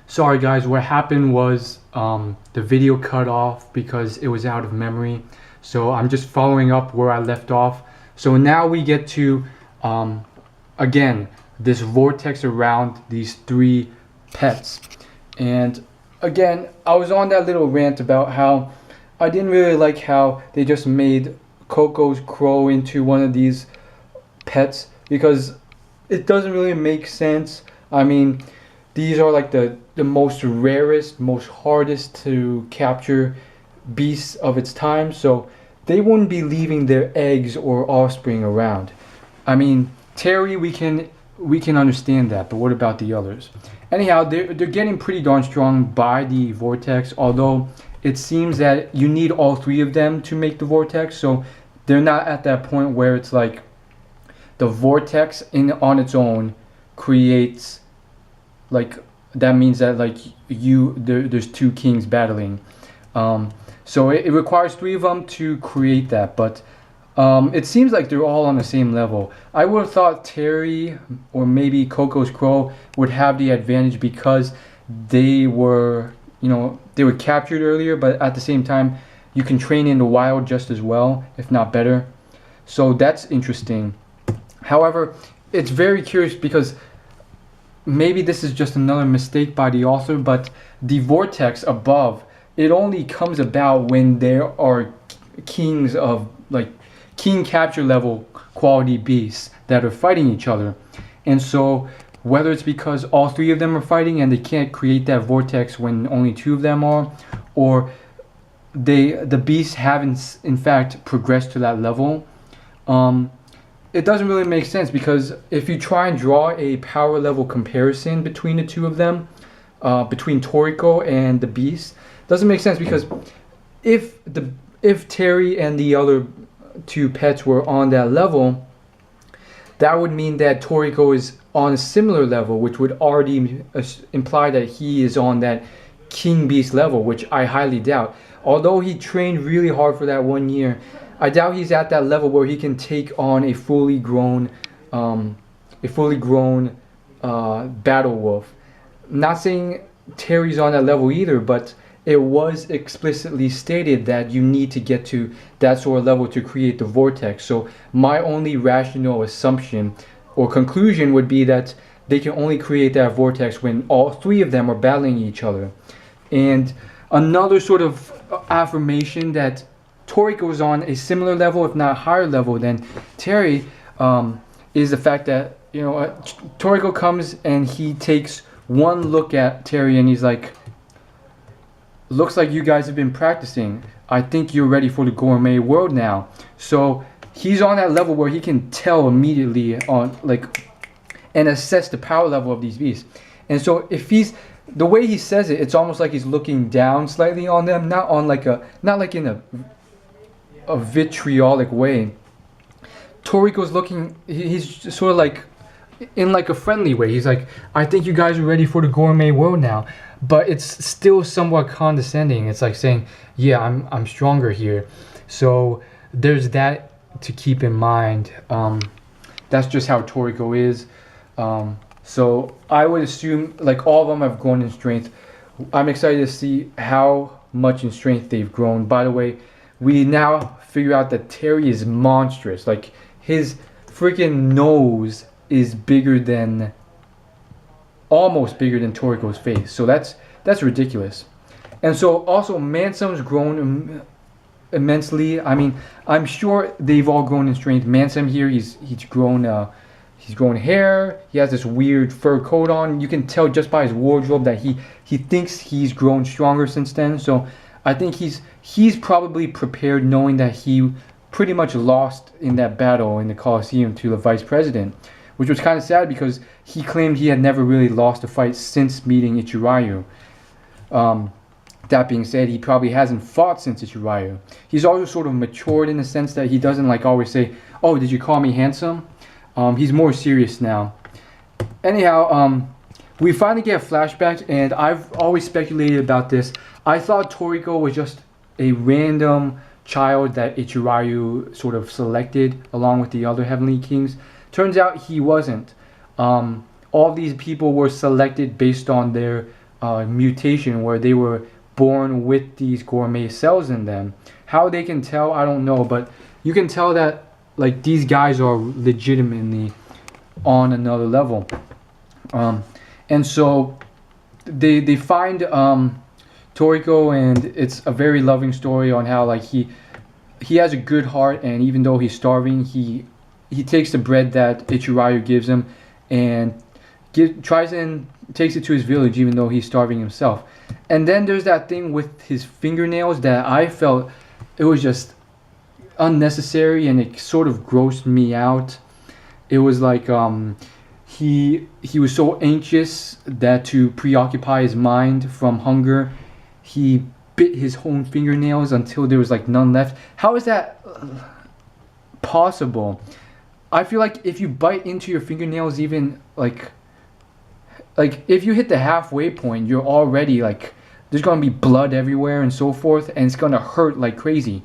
Sorry guys, what happened was the video cut off because it was out of memory. So I'm just following up where I left off. So now we get to, again, this vortex around these three pets. And again, I was on that little rant about how I didn't really like how they just made Coco's crow into one of these pets because it doesn't really make sense. I mean, these are like the most rarest, most hardest to capture beasts of its time, so they wouldn't be leaving their eggs or offspring around. I mean, Terry, we can understand that, but what about the others? Anyhow, they're getting pretty darn strong by the vortex, although it seems that you need all three of them to make the vortex, so they're not at that point where it's like the vortex on its own creates, like, that means that like there's two kings battling. So it requires three of them to create that, but it seems like they're all on the same level. I would have thought Terry or maybe Coco's crow would have the advantage because they were, they were captured earlier, but at the same time you can train in the wild just as well, if not better. So that's interesting. However, it's very curious because maybe this is just another mistake by the author, but the vortex above, it only comes about when there are kings of, like, king capture level quality beasts that are fighting each other. And so whether it's because all three of them are fighting and they can't create that vortex when only two of them are, or the beasts haven't in fact progressed to that level, it doesn't really make sense, because if you try and draw a power level comparison between the two of them, between Toriko and the beast, doesn't make sense, because if Terry and the other two pets were on that level, that would mean that Toriko is on a similar level, which would already imply that he is on that king beast level, which I highly doubt. Although he trained really hard for that 1 year, I doubt he's at that level where he can take on a fully grown battle wolf. Not saying Terry's on that level either, but it was explicitly stated that you need to get to that sort of level to create the vortex. So my only rational assumption or conclusion would be that they can only create that vortex when all three of them are battling each other. And another sort of affirmation that Toriko is on a similar level, if not higher level than Terry, is the fact that, Toriko comes and he takes one look at Terry and he's like, looks like you guys have been practicing. I think you're ready for the gourmet world now. So he's on that level where he can tell immediately on, like, and assess the power level of these beasts. And so if he's, the way he says it, it's almost like he's looking down slightly on them, not like in a vitriolic way. Toriko's looking, he's sort of like in like a friendly way. He's like, I think you guys are ready for the gourmet world now, but it's still somewhat condescending. It's like saying, yeah, I'm stronger here. So there's that to keep in mind. That's just how Toriko is. So I would assume like all of them have grown in strength. I'm excited to see how much in strength they've grown. By the way, we now figure out that Terry is monstrous. Like, his freaking nose is bigger than, almost bigger than Toriko's face. So that's ridiculous. And so also Mansum's grown immensely. I mean, I'm sure they've all grown in strength. Mansum here, he's grown hair. He has this weird fur coat on. You can tell just by his wardrobe that he thinks he's grown stronger since then. So I think he's probably prepared, knowing that he pretty much lost in that battle in the Coliseum to the vice president, which was kind of sad because he claimed he had never really lost a fight since meeting Ichirayu. That being said, he probably hasn't fought since Ichirayu. He's also sort of matured in the sense that he doesn't like always say, "Oh, did you call me handsome?" He's more serious now. Anyhow, we finally get a flashback, and I've always speculated about this. I thought Toriko was just a random child that Ichirayu sort of selected along with the other Heavenly Kings. Turns out he wasn't. All these people were selected based on their mutation where they were born with these gourmet cells in them. How they can tell, I don't know, but you can tell that like these guys are legitimately on another level. And so they find Toriko, and it's a very loving story on how like he has a good heart, and even though he's starving, he takes the bread that Ichirayu gives him and tries and takes it to his village even though he's starving himself. And then there's that thing with his fingernails that I felt it was just unnecessary, and it sort of grossed me out. It was like he was so anxious that to preoccupy his mind from hunger, he bit his own fingernails until there was like none left. How is that possible? I feel like if you bite into your fingernails, even like if you hit the halfway point, you're already like there's gonna be blood everywhere and so forth, and it's gonna hurt like crazy.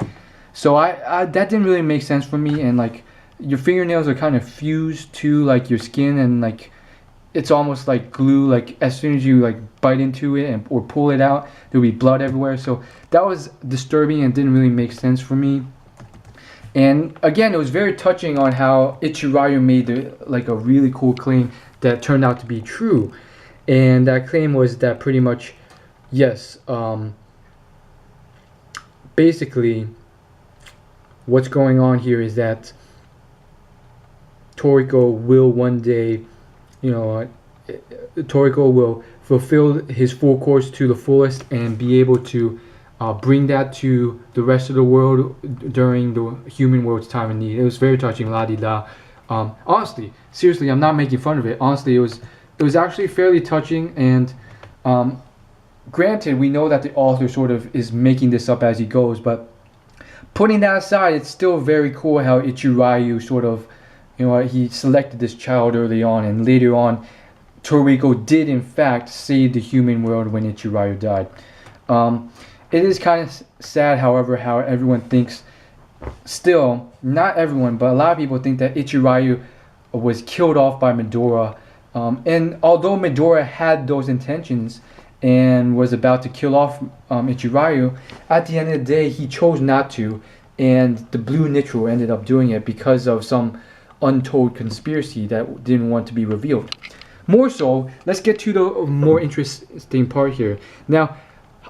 So I that didn't really make sense for me. And like your fingernails are kind of fused to like your skin, and like it's almost like glue. Like as soon as you like bite into it or pull it out, there'll be blood everywhere. So that was disturbing and didn't really make sense for me. And again, it was very touching on how Ichirayu made like a really cool claim that turned out to be true. And that claim was that pretty much, yes, basically what's going on here is that Toriko will one day, Toriko will fulfill his full course to the fullest and be able to bring that to the rest of the world during the human world's time of need. It was very touching, la-di-da. Honestly, seriously, I'm not making fun of it. Honestly, it was actually fairly touching. And granted, we know that the author sort of is making this up as he goes, but putting that aside, it's still very cool how Ichirayu sort of, he selected this child early on, and later on, Toriko did in fact save the human world when Ichirayu died. It is kind of sad, however, how everyone thinks, still, not everyone, but a lot of people think that Ichirayu was killed off by Midora. And although Midora had those intentions and was about to kill off Ichirayu, at the end of the day, he chose not to, and the Blue Nitro ended up doing it because of some untold conspiracy that didn't want to be revealed. More so, let's get to the more interesting part here. Now,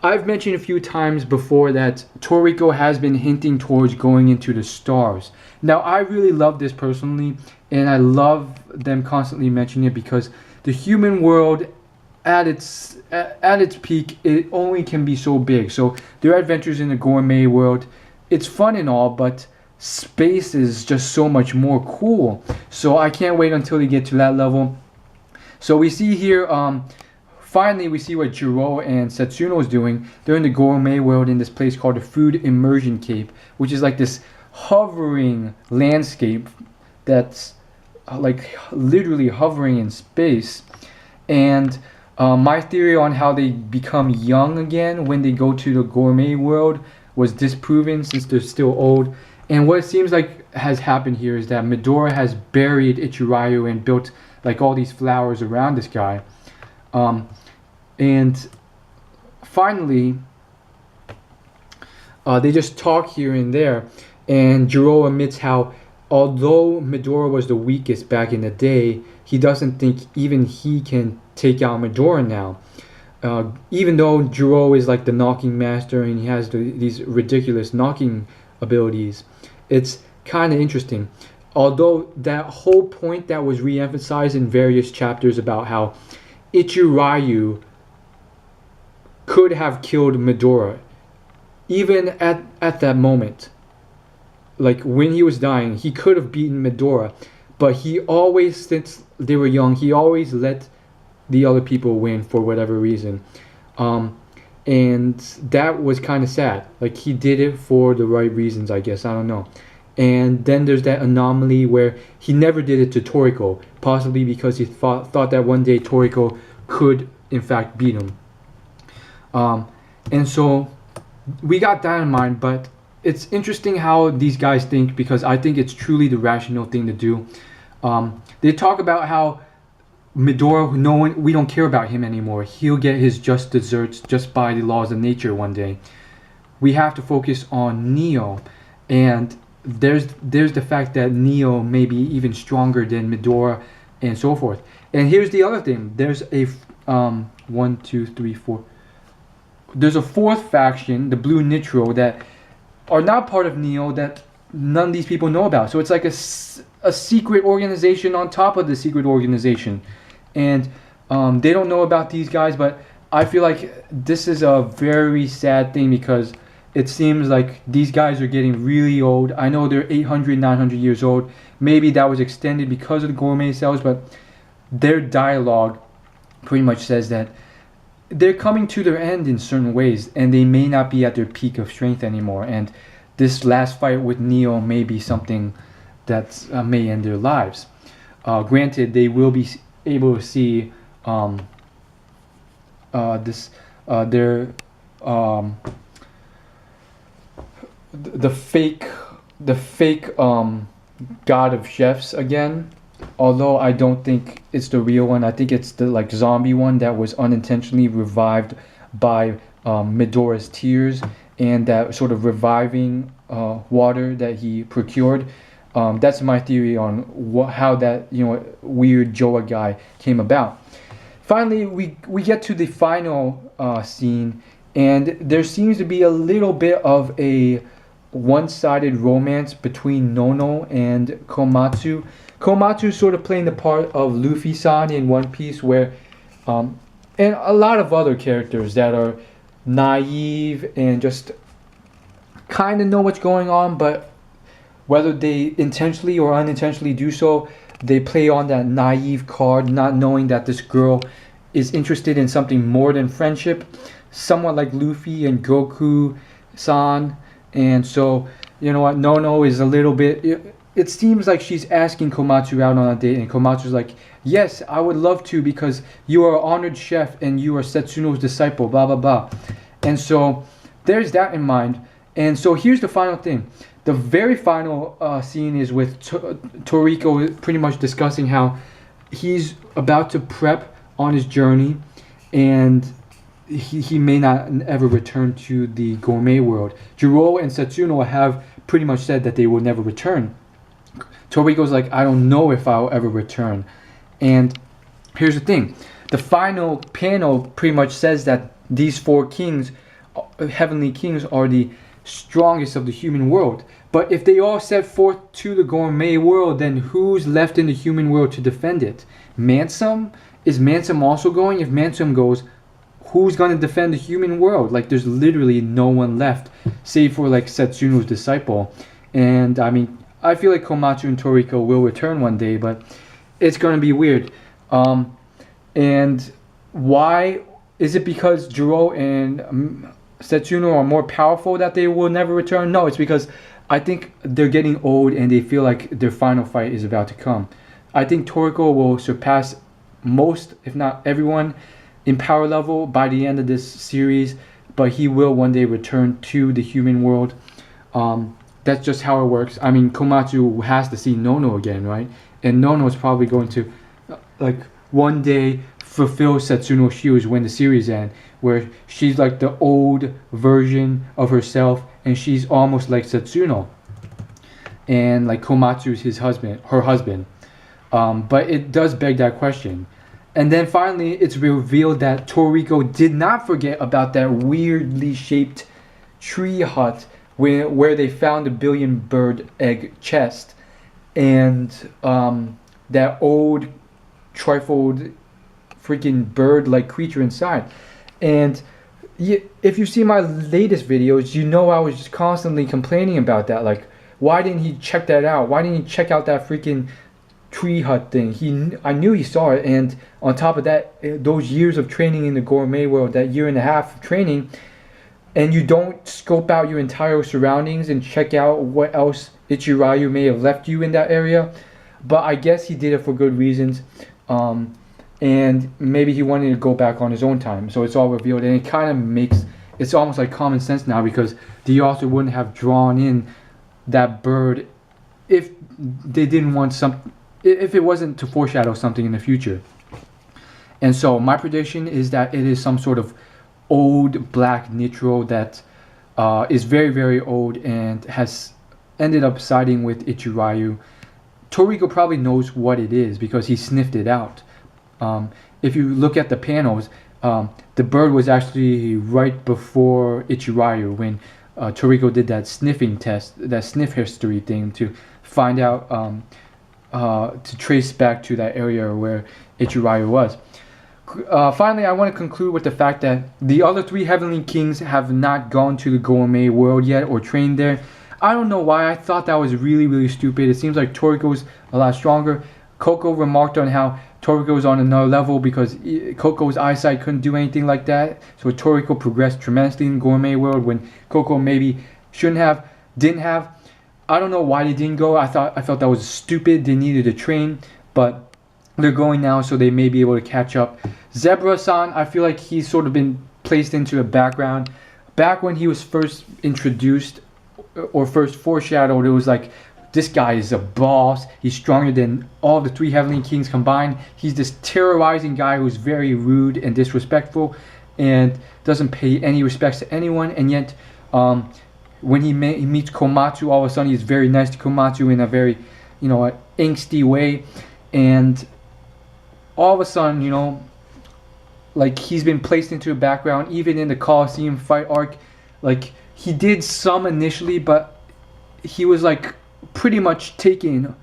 I've mentioned a few times before that Toriko has been hinting towards going into the stars. Now, I really love this personally, and I love them constantly mentioning it because the human world at its peak, it only can be so big. So their adventures in the gourmet world, it's fun and all, but space is just so much more cool. So I can't wait until they get to that level. So we see here, finally we see what Jiro and Setsuno is doing. They're in the gourmet world in this place called the Food Immersion Cape, which is like this hovering landscape that's like literally hovering in space. And my theory on how they become young again when they go to the gourmet world was disproven since they're still old. And what it seems like has happened here is that Midora has buried Ichirayu and built like all these flowers around this guy. And finally, they just talk here and there, and Jiro admits how although Midora was the weakest back in the day, he doesn't think even he can take out Midora now. Even though Jiro is like the knocking master and he has these ridiculous knocking abilities, it's kind of interesting. Although that whole point that was re-emphasized in various chapters about how Ichirayu could have killed Midora, even at that moment, like when he was dying, he could have beaten Midora, but he always, since they were young, he always let the other people win for whatever reason. And that was kind of sad. Like he did it for the right reasons, I guess. I don't know. And then there's that anomaly where he never did it to Toriko, possibly because he thought that one day Toriko could in fact beat him. And so we got that in mind, but it's interesting how these guys think, because I think it's truly the rational thing to do. They talk about how Midora, no one, we don't care about him anymore. He'll get his just desserts just by the laws of nature one day. We have to focus on Neo, and there's the fact that Neo may be even stronger than Midora, and so forth. And here's the other thing: there's a one, two, three, four. There's a fourth faction, the Blue Nitro, that are not part of Neo that none of these people know about. So it's like a secret organization on top of the secret organization, and they don't know about these guys. But I feel like this is a very sad thing because it seems like these guys are getting really old. I know they're 800, 900 years old. Maybe that was extended because of the gourmet cells, but their dialogue pretty much says that they're coming to their end in certain ways, and they may not be at their peak of strength anymore. And this last fight with Neo may be something that may end their lives. Granted, they will be able to see the fake god of chefs again, although I don't think it's the real one. I think it's the like zombie one that was unintentionally revived by Midora's tears and that sort of reviving water that he procured. That's my theory on how that weird Joa guy came about. Finally, we get to the final scene, and there seems to be a little bit of a one-sided romance between Nono and Komatsu. Komatsu sort of playing the part of Luffy-san in One Piece, where and a lot of other characters that are naive and just kind of know what's going on, but whether they intentionally or unintentionally do so, they play on that naive card, not knowing that this girl is interested in something more than friendship, somewhat like Luffy and Goku-san. And so, you know what, Nono is a little bit, it seems like she's asking Komatsu out on a date, and Komatsu's like, yes, I would love to because you are an honored chef and you are Setsuno's disciple, blah, blah, blah. And so there's that in mind. And so here's the final thing. The very final scene is with Toriko pretty much discussing how he's about to prep on his journey, and he may not ever return to the gourmet world. Jiro and Setsuno have pretty much said that they will never return. Toriko's like, I don't know if I'll ever return. And here's the thing. The final panel pretty much says that these four kings, heavenly kings, are the strongest of the human world. But if they all set forth to the gourmet world, then who's left in the human world to defend it? Mansam? Is Mansam also going? If Mansam goes, who's going to defend the human world? Like, there's literally no one left, save for like Setsuno's disciple. And I mean, I feel like Komatsu and Toriko will return one day, but it's going to be weird. And why? Is it because Jiro and Setsuno are more powerful that they will never return? No, it's because I think they're getting old and they feel like their final fight is about to come. I think Toriko will surpass most, if not everyone, in power level by the end of this series, but he will one day return to the human world. That's just how it works. I mean, Komatsu has to see Nono again, right? And Nono is probably going to, like, one day fulfill Setsuno's shoes when the series ends, where she's like the old version of herself, and she's almost like Setsuno. And like Komatsu's her husband. But it does beg that question. And then finally, it's revealed that Toriko did not forget about that weirdly shaped tree hut where they found the billion bird egg chest, and that old trifled freaking bird-like creature inside. And if you see my latest videos, you know I was just constantly complaining about that. Like, why didn't he check that out? Why didn't he check out that freaking tree hut thing? I knew he saw it, and on top of that, those years of training in the gourmet world, that year and a half of training, and you don't scope out your entire surroundings and check out what else Ichirayu may have left you in that area. But I guess he did it for good reasons, and maybe he wanted to go back on his own time. So it's all revealed, and it kind of makes, it's almost like common sense now, because the author wouldn't have drawn in that bird if they didn't want if it wasn't to foreshadow something in the future. And so my prediction is that it is some sort of old black Nitro that is very, very old and has ended up siding with Ichirayu. Toriko probably knows what it is because he sniffed it out. If you look at the panels, the bird was actually right before Ichirayu when Toriko did that sniffing test, that sniff history thing to find out, to trace back to that area where Ichirayu was. Finally, I want to conclude with the fact that the other 3 Heavenly Kings have not gone to the gourmet world yet or trained there. I don't know why. I thought that was really, really stupid. It seems like Toriko's a lot stronger. Coco remarked on how Toriko's on another level because Coco's eyesight couldn't do anything like that. So Toriko progressed tremendously in gourmet world when Coco maybe shouldn't have, didn't have. I don't know why they didn't go. I felt that was stupid. They needed to train, but they're going now, so they may be able to catch up. Zebra-san, I feel like he's sort of been placed into the background. Back when he was first introduced or first foreshadowed, it was like, this guy is a boss. He's stronger than all the 3 Heavenly Kings combined. He's this terrorizing guy who's very rude and disrespectful and doesn't pay any respects to anyone. And yet, when he meets Komatsu, all of a sudden he's very nice to Komatsu in a very, angsty way. And all of a sudden, like he's been placed into the background, even in the Coliseum fight arc. Like he did some initially, but he was like pretty much taken,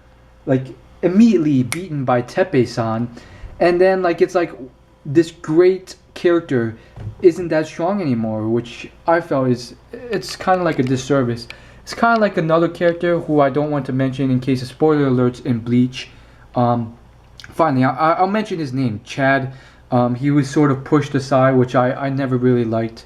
like immediately beaten by Teppei-san. And then like it's like this great character isn't that strong anymore, which I felt it's kind of like a disservice. It's kind of like another character who I don't want to mention in case of spoiler alerts in Bleach. Finally, I'll mention his name, Chad. He was sort of pushed aside, which I never really liked.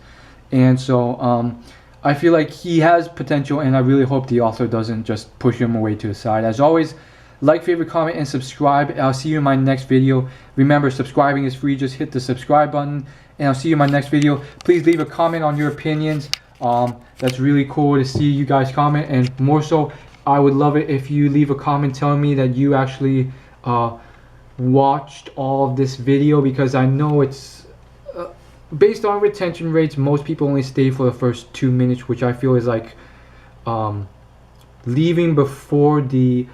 And so I feel like he has potential, and I really hope the author doesn't just push him away to the side. As always, like, favorite, comment, and subscribe. I'll see you in my next video. Remember, subscribing is free. Just hit the subscribe button, and I'll see you in my next video. Please leave a comment on your opinions. That's really cool to see you guys comment, and more so, I would love it if you leave a comment telling me that you actually watched all of this video, because I know it's based on retention rates, most people only stay for the first 2 minutes, which I feel is like leaving before the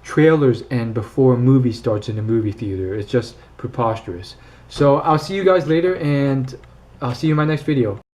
trailers end, before a movie starts in the movie theater. It's just preposterous. So I'll see you guys later, and I'll see you in my next video.